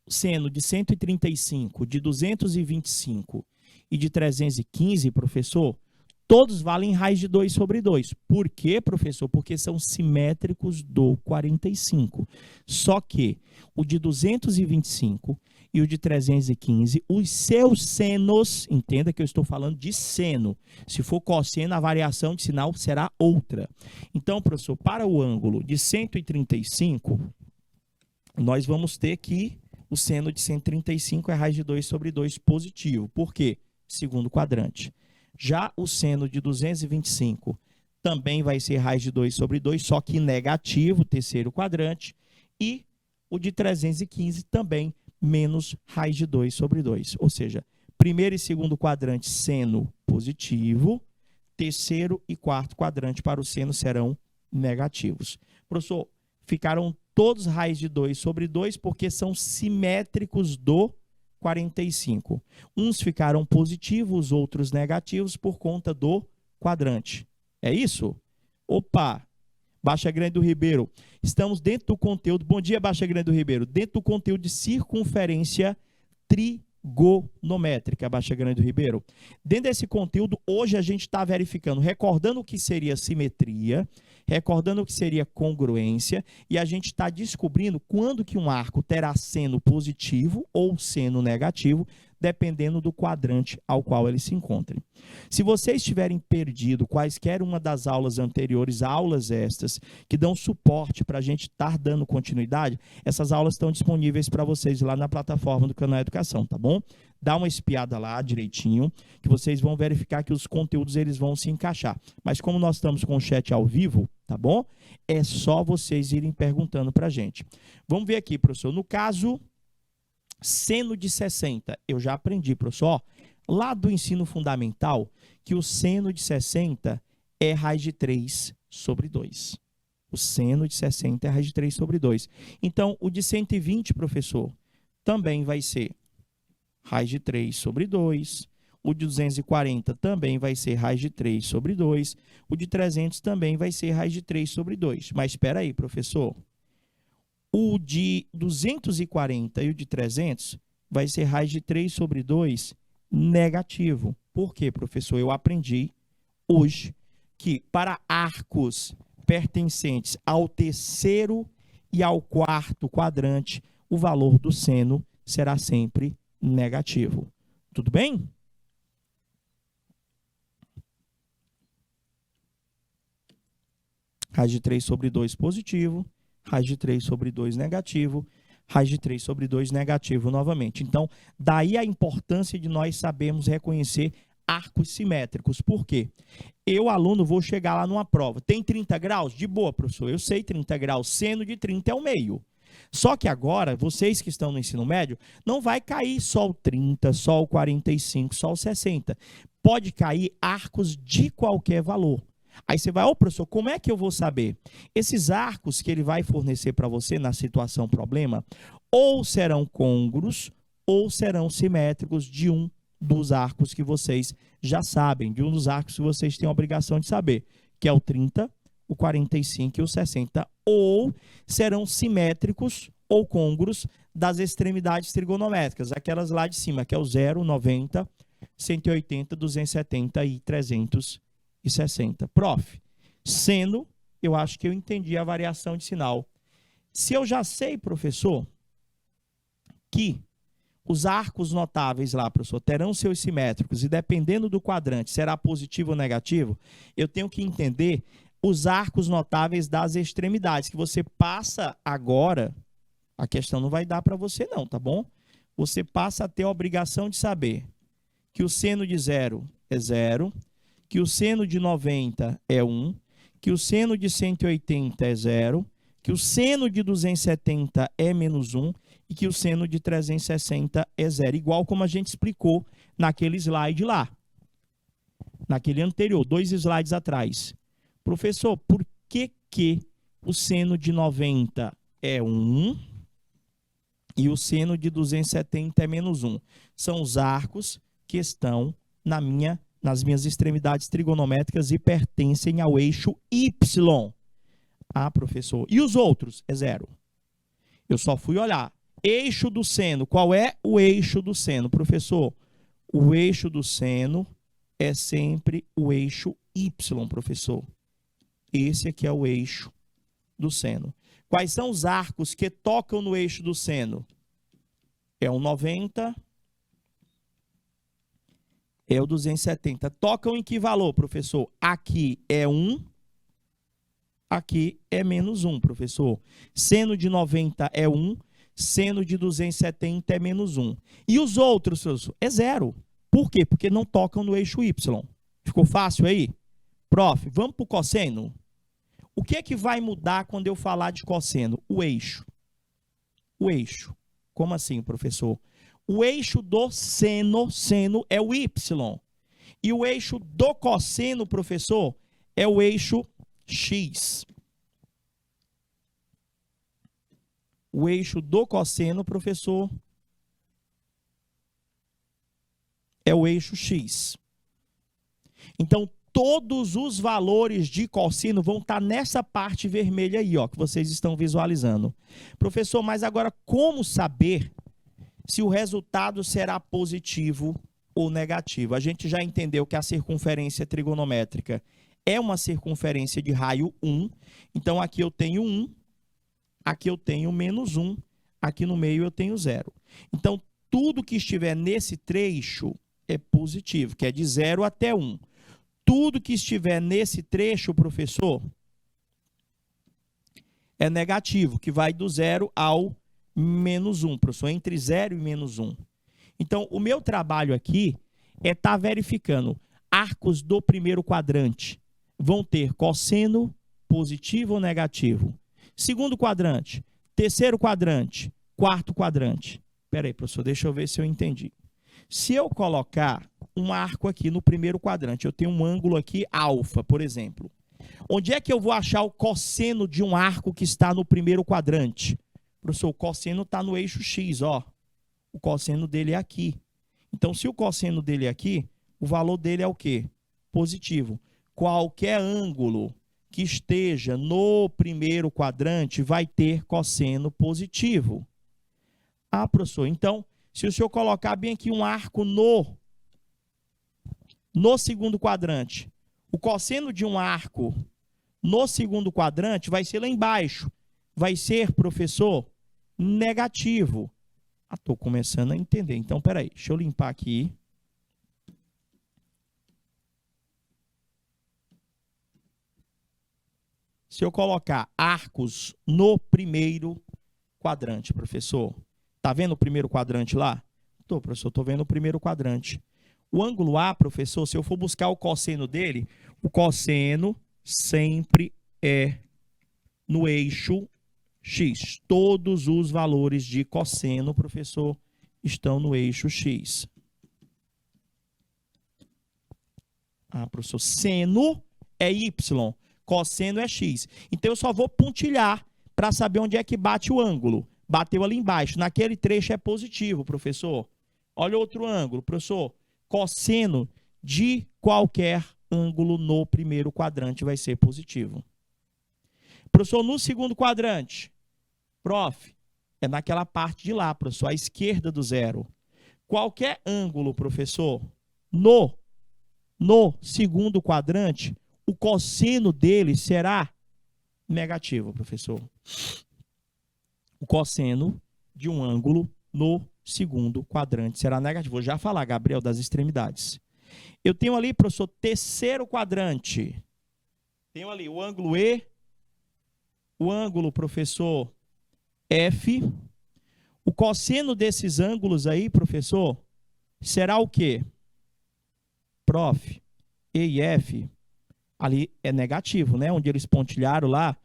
seno de 135, de 225 e de 315, professor, todos valem raiz de 2 sobre 2. Por quê, professor? Porque são simétricos do 45. Só que o de 225 e o de 315, os seus senos, entenda que eu estou falando de seno. Se for cosseno, a variação de sinal será outra. Então, professor, para o ângulo de 135, nós vamos ter que o seno de 135 é raiz de 2 sobre 2 positivo. Por quê? Segundo quadrante. Já o seno de 225 também vai ser raiz de 2 sobre 2, só que negativo, terceiro quadrante. E o de 315 também menos raiz de 2 sobre 2. Ou seja, primeiro e segundo quadrante seno positivo, terceiro e quarto quadrante para o seno serão negativos. Professor, ficaram todos raiz de 2 sobre 2 porque são simétricos do 45. Uns ficaram positivos, os outros negativos por conta do quadrante. É isso? Opa! Baixa Grande do Ribeiro. Estamos dentro do conteúdo. Bom dia, Baixa Grande do Ribeiro. Dentro do conteúdo de circunferência trigonométrica, Baixa Grande do Ribeiro. Dentro desse conteúdo, hoje a gente está verificando, recordando o que seria simetria, recordando o que seria congruência, e a gente está descobrindo quando que um arco terá seno positivo ou seno negativo, dependendo do quadrante ao qual ele se encontre. Se vocês tiverem perdido quaisquer uma das aulas anteriores, aulas estas, que dão suporte para a gente estar dando continuidade, essas aulas estão disponíveis para vocês lá na plataforma do Canal Educação, tá bom? Dá uma espiada lá direitinho, que vocês vão verificar que os conteúdos eles vão se encaixar. Mas como nós estamos com o chat ao vivo, tá bom? É só vocês irem perguntando para a gente. Vamos ver aqui, professor. No caso, seno de 60, eu já aprendi, professor, lá do ensino fundamental, que o seno de 60 é raiz de 3 sobre 2. O seno de 60 é raiz de 3 sobre 2. Então, o de 120, professor, também vai ser raiz de 3 sobre 2. O de 240 também vai ser raiz de 3 sobre 2. O de 300 também vai ser raiz de 3 sobre 2. Mas espera aí, professor. O de 240 e o de 300 vai ser raiz de 3 sobre 2 negativo. Por quê, professor? Eu aprendi hoje que para arcos pertencentes ao terceiro e ao quarto quadrante, o valor do seno será sempre negativo. Tudo bem? Raiz de 3 sobre 2 positivo, raiz de 3 sobre 2 negativo, raiz de 3 sobre 2 negativo novamente. Então, daí a importância de nós sabermos reconhecer arcos simétricos. Por quê? Eu, aluno, vou chegar lá numa prova. Tem 30 graus? De boa, professor. Eu sei 30 graus. Seno de 30 é o meio. Só que agora, vocês que estão no ensino médio, não vai cair só o 30, só o 45, só o 60. Pode cair arcos de qualquer valor. Aí você vai, ô professor, como é que eu vou saber? Esses arcos que ele vai fornecer para você na situação problema, ou serão côngruos, ou serão simétricos de um dos arcos que vocês já sabem, de um dos arcos que vocês têm a obrigação de saber, que é o 30, o 45 e o 60, ou serão simétricos ou côngruos das extremidades trigonométricas, aquelas lá de cima, que é o 0, 90, 180, 270 e 360. Prof, seno, eu acho que eu entendi a variação de sinal. Se eu já sei, professor, que os arcos notáveis lá, professor, terão seus simétricos e dependendo do quadrante, será positivo ou negativo, eu tenho que entender os arcos notáveis das extremidades, que você passa agora, a questão não vai dar para você não, tá bom? Você passa a ter a obrigação de saber que o seno de 0 é 0, que o seno de 90 é 1, que o seno de 180 é 0, que o seno de 270 é menos 1 e que o seno de 360 é 0, igual como a gente explicou naquele slide lá, naquele anterior, 2 slides atrás. Professor, por que o seno de 90 é 1 e o seno de 270 é menos 1? São os arcos que estão nas minhas extremidades trigonométricas e pertencem ao eixo Y. Ah, professor. E os outros? É 0. Eu só fui olhar. Eixo do seno. Qual é o eixo do seno? Professor, o eixo do seno é sempre o eixo Y, professor. Esse aqui é o eixo do seno. Quais são os arcos que tocam no eixo do seno? É o 90, é o 270. Tocam em que valor, professor? Aqui é 1, aqui é menos 1, professor. Seno de 90 é 1, seno de 270 é menos 1. E os outros, professor? É 0. Por quê? Porque não tocam no eixo Y. Ficou fácil aí? Prof, vamos para o cosseno? O que é que vai mudar quando eu falar de cosseno? O eixo. O eixo. Como assim, professor? O eixo do seno é o y. E o eixo do cosseno, professor, é o eixo x. O eixo do cosseno, professor, é o eixo x. Então, todos os valores de cosseno vão estar nessa parte vermelha aí, ó, que vocês estão visualizando. Professor, mas agora como saber se o resultado será positivo ou negativo? A gente já entendeu que a circunferência trigonométrica é uma circunferência de raio 1. Então, aqui eu tenho 1, aqui eu tenho menos 1, aqui no meio eu tenho 0. Então, tudo que estiver nesse trecho é positivo, que é de 0 até 1. Tudo que estiver nesse trecho, professor, é negativo, que vai do 0 ao menos 1, professor, entre 0 e menos 1. Então, o meu trabalho aqui é estar verificando arcos do primeiro quadrante. Vão ter cosseno positivo ou negativo. Segundo quadrante, terceiro quadrante, quarto quadrante. Espera aí, professor, deixa eu ver se eu entendi. Se eu colocar um arco aqui no primeiro quadrante, eu tenho um ângulo aqui alfa, por exemplo. Onde é que eu vou achar o cosseno de um arco que está no primeiro quadrante? Professor, o cosseno está no eixo x, ó. O cosseno dele é aqui. Então, se o cosseno dele é aqui, o valor dele é o quê? Positivo. Qualquer ângulo que esteja no primeiro quadrante vai ter cosseno positivo. Ah, professor, então, se o senhor colocar bem aqui um arco no segundo quadrante, o cosseno de um arco no segundo quadrante vai ser lá embaixo. Vai ser, professor, negativo. Ah, estou começando a entender. Então, peraí, deixa eu limpar aqui. Se eu colocar arcos no primeiro quadrante, professor, tá vendo o primeiro quadrante lá? Tô, professor, tô vendo o primeiro quadrante. O ângulo A, professor, se eu for buscar o cosseno dele, o cosseno sempre é no eixo x. Todos os valores de cosseno, professor, estão no eixo x. Ah, professor, seno é y, cosseno é x. Então, eu só vou pontilhar para saber onde é que bate o ângulo. Bateu ali embaixo. Naquele trecho é positivo, professor. Olha outro ângulo, professor. Cosseno de qualquer ângulo no primeiro quadrante vai ser positivo. Professor, no segundo quadrante, prof, é naquela parte de lá, professor, à esquerda do 0. Qualquer ângulo, professor, no segundo quadrante, o cosseno dele será negativo, professor. O cosseno de um ângulo no segundo quadrante será negativo. Vou já falar, Gabriel, das extremidades. Eu tenho ali, professor, terceiro quadrante. Tenho ali o ângulo E, o ângulo, professor, F. O cosseno desses ângulos aí, professor, será o quê? Prof, E e F, ali é negativo, né? Onde eles pontilharam lá,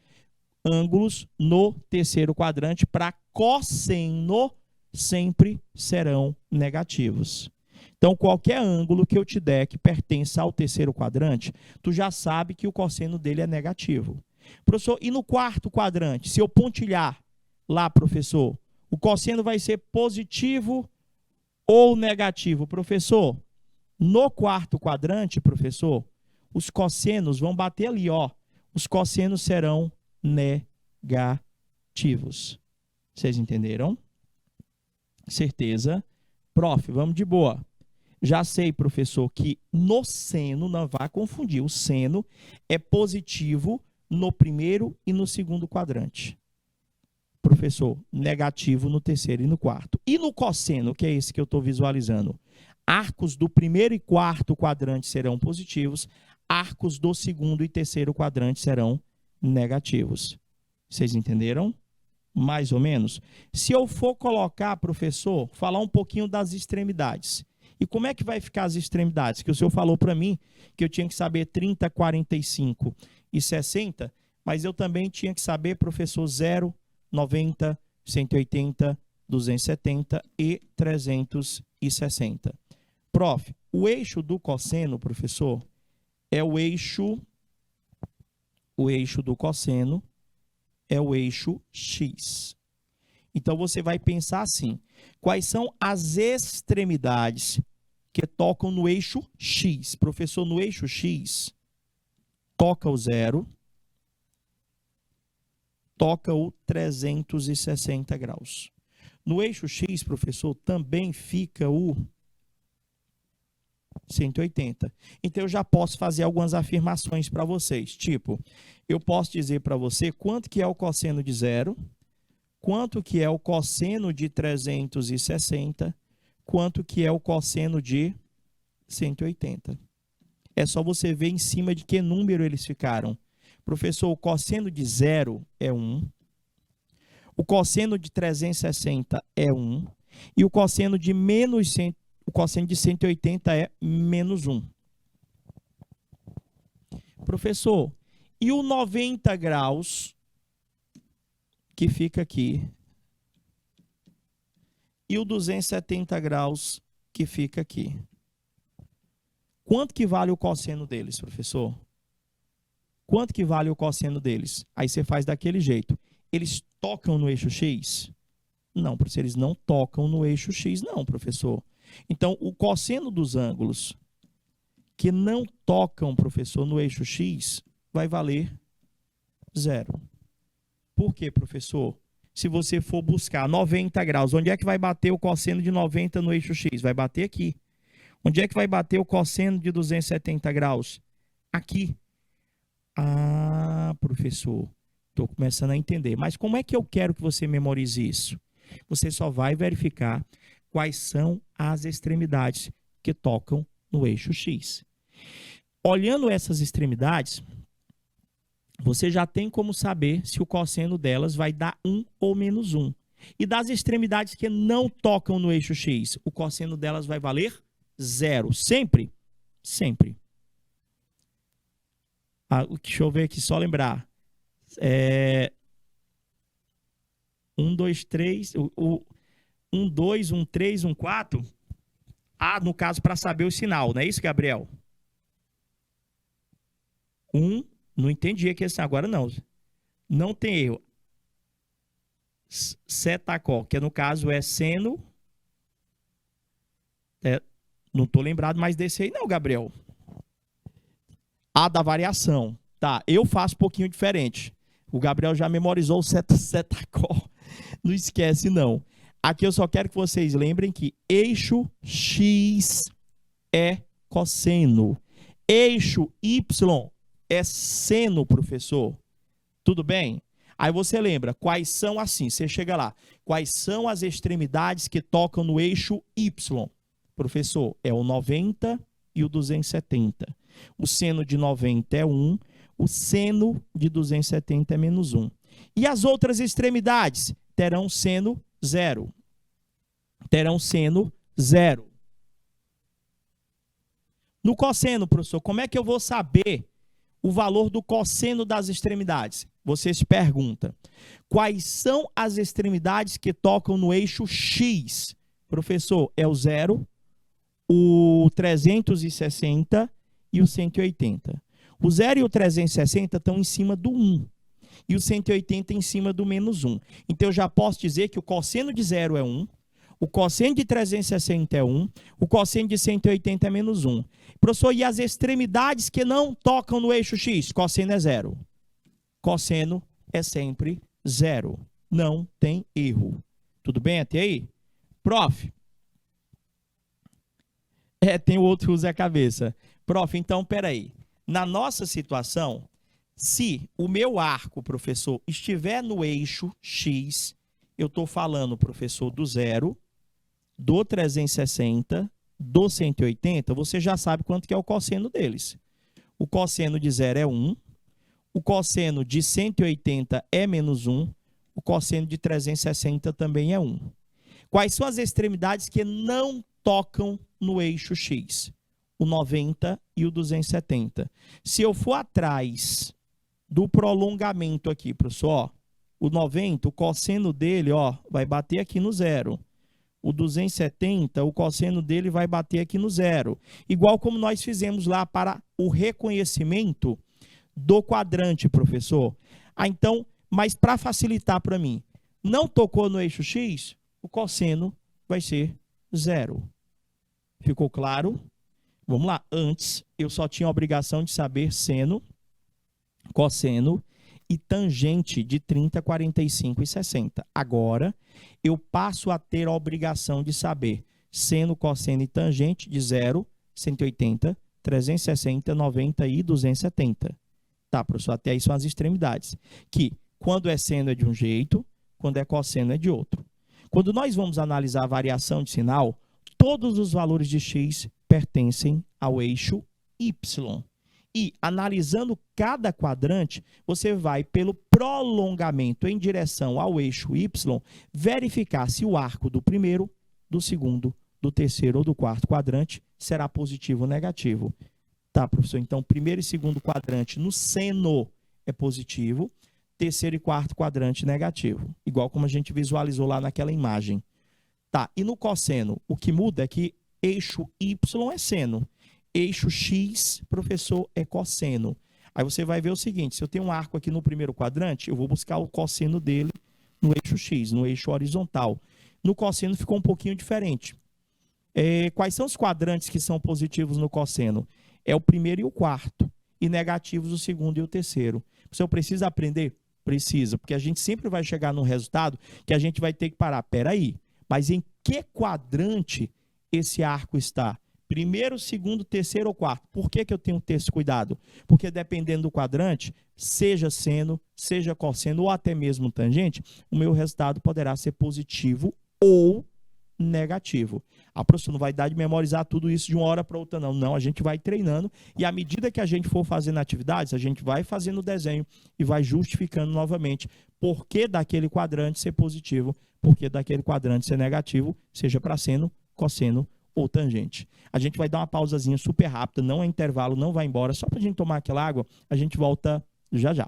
ângulos no terceiro quadrante para cosseno sempre serão negativos. Então, qualquer ângulo que eu te der que pertença ao terceiro quadrante, tu já sabe que o cosseno dele é negativo. Professor, e no quarto quadrante, se eu pontilhar lá, professor, o cosseno vai ser positivo ou negativo? Professor, no quarto quadrante, professor, os cossenos vão bater ali, ó. Os cossenos serão negativos. Vocês entenderam? Certeza? Prof, vamos de boa. Já sei, professor, que no seno, não vá confundir, o seno é positivo no primeiro e no segundo quadrante. Professor, negativo no terceiro e no quarto. E no cosseno, que é esse que eu estou visualizando? Arcos do primeiro e quarto quadrante serão positivos, arcos do segundo e terceiro quadrante serão negativos. Vocês entenderam? Mais ou menos? Se eu for colocar, professor, falar um pouquinho das extremidades, E como é que vai ficar as extremidades? Que o senhor falou para mim que eu tinha que saber 30, 45 e 60, mas eu também tinha que saber, professor, 0, 90, 180, 270 e 360. Prof, o eixo do cosseno, professor, é o eixo do cosseno é o eixo X. Então, você vai pensar assim, quais são as extremidades que tocam no eixo X? Professor, no eixo X, toca o 0, toca o 360 graus. No eixo X, professor, também fica o 180. Então, eu já posso fazer algumas afirmações para vocês. Tipo, eu posso dizer para você quanto que é o cosseno de 0, quanto que é o cosseno de 360, quanto que é o cosseno de 180. É só você ver em cima de que número eles ficaram. Professor, o cosseno de 0 é 1, o cosseno de 360 é 1, e o cosseno de o cosseno de 180 é menos 1. Professor, e o 90 graus que fica aqui? E o 270 graus que fica aqui? Quanto que vale o cosseno deles, professor? Quanto que vale o cosseno deles? Aí você faz daquele jeito. Eles tocam no eixo X? Não, professor, eles não tocam no eixo X, não, professor. Então, o cosseno dos ângulos que não tocam, professor, no eixo X, vai valer 0. Por quê, professor? Se você for buscar 90 graus, onde é que vai bater o cosseno de 90 no eixo X? Vai bater aqui. Onde é que vai bater o cosseno de 270 graus? Aqui. Ah, professor, estou começando a entender. Mas como é que eu quero que você memorize isso? Você só vai verificar quais são as extremidades que tocam no eixo X. Olhando essas extremidades, você já tem como saber se o cosseno delas vai dar 1 ou menos 1. E das extremidades que não tocam no eixo X, o cosseno delas vai valer 0. Sempre? Sempre. Deixa eu ver aqui, só lembrar. 1, 2, 3... 1, 2, 1, 3, 1, 4. No caso, para saber o sinal, não é isso, Gabriel? 1, não entendi aqui assim, agora não. Não tem erro. Setacó, que no caso é seno. Não estou lembrado mais desse aí não, Gabriel. A da variação. Tá, eu faço um pouquinho diferente. O Gabriel já memorizou o setacó. Não esquece, não. Aqui eu só quero que vocês lembrem que eixo X é cosseno. Eixo Y é seno, professor. Tudo bem? Aí você lembra, quais são assim, você chega lá. Quais são as extremidades que tocam no eixo Y? Professor, é o 90 e o 270. O seno de 90 é 1, o seno de 270 é menos 1. E as outras extremidades terão seno 0. Terão seno 0. No cosseno, professor, como é que eu vou saber o valor do cosseno das extremidades? Você se pergunta, quais são as extremidades que tocam no eixo X? Professor, é o 0, o 360 e o 180. O 0 e o 360 estão em cima do 1. E o 180 em cima do menos 1. Então, eu já posso dizer que o cosseno de 0 é 1, o cosseno de 360 é 1, o cosseno de 180 é menos 1. Professor, e as extremidades que não tocam no eixo X? Cosseno é 0. Cosseno é sempre 0. Não tem erro. Tudo bem até aí? Prof. Tem outro que usa a cabeça. Prof, então, peraí. Na nossa situação, se o meu arco, professor, estiver no eixo X, eu estou falando, professor, do 0, do 360, do 180, você já sabe quanto que é o cosseno deles. O cosseno de 0 é 1, o cosseno de 180 é menos 1, o cosseno de 360 também é 1. Quais são as extremidades que não tocam no eixo X, o 90 e o 270. Se eu for atrás do prolongamento aqui, professor, ó, o 90, o cosseno dele, ó, vai bater aqui no zero. O 270, o cosseno dele vai bater aqui no zero. Igual como nós fizemos lá para o reconhecimento do quadrante, professor. Ah, então, mas para facilitar para mim, não tocou no eixo X, o cosseno vai ser zero. Ficou claro? Vamos lá. Antes, eu só tinha a obrigação de saber seno, cosseno e tangente de 30, 45 e 60. Agora, eu passo a ter a obrigação de saber seno, cosseno e tangente de 0, 180, 360, 90 e 270. Tá, professor? Até aí são as extremidades. Que quando é seno é de um jeito, quando é cosseno é de outro. Quando nós vamos analisar a variação de sinal, todos os valores de x pertencem ao eixo y. E, analisando cada quadrante, você vai pelo prolongamento em direção ao eixo y, verificar se o arco do primeiro, do segundo, do terceiro ou do quarto quadrante será positivo ou negativo. Tá, professor? Então, primeiro e segundo quadrante no seno é positivo, terceiro e quarto quadrante negativo. Igual como a gente visualizou lá naquela imagem. Tá, e no cosseno, o que muda é que eixo y é seno. Eixo X, professor, é cosseno. Aí você vai ver o seguinte, se eu tenho um arco aqui no primeiro quadrante, eu vou buscar o cosseno dele no eixo X, no eixo horizontal. No cosseno ficou um pouquinho diferente. Quais são os quadrantes que são positivos no cosseno? É o primeiro e o quarto. E negativos o segundo e o terceiro. Você precisa aprender? Precisa, porque a gente sempre vai chegar num resultado que a gente vai ter que parar. Peraí, mas em que quadrante esse arco está? Primeiro, segundo, terceiro ou quarto. Por que eu tenho que ter esse cuidado? Porque dependendo do quadrante, seja seno, seja cosseno ou até mesmo tangente, o meu resultado poderá ser positivo ou negativo. A professora não vai dar de memorizar tudo isso de uma hora para outra, não. Não, a gente vai treinando e à medida que a gente for fazendo atividades, a gente vai fazendo o desenho e vai justificando novamente por que daquele quadrante ser positivo, por que daquele quadrante ser negativo, seja para seno, cosseno ou tangente. A gente vai dar uma pausazinha super rápida, não é intervalo, não vai embora, só para a gente tomar aquela água, a gente volta já já.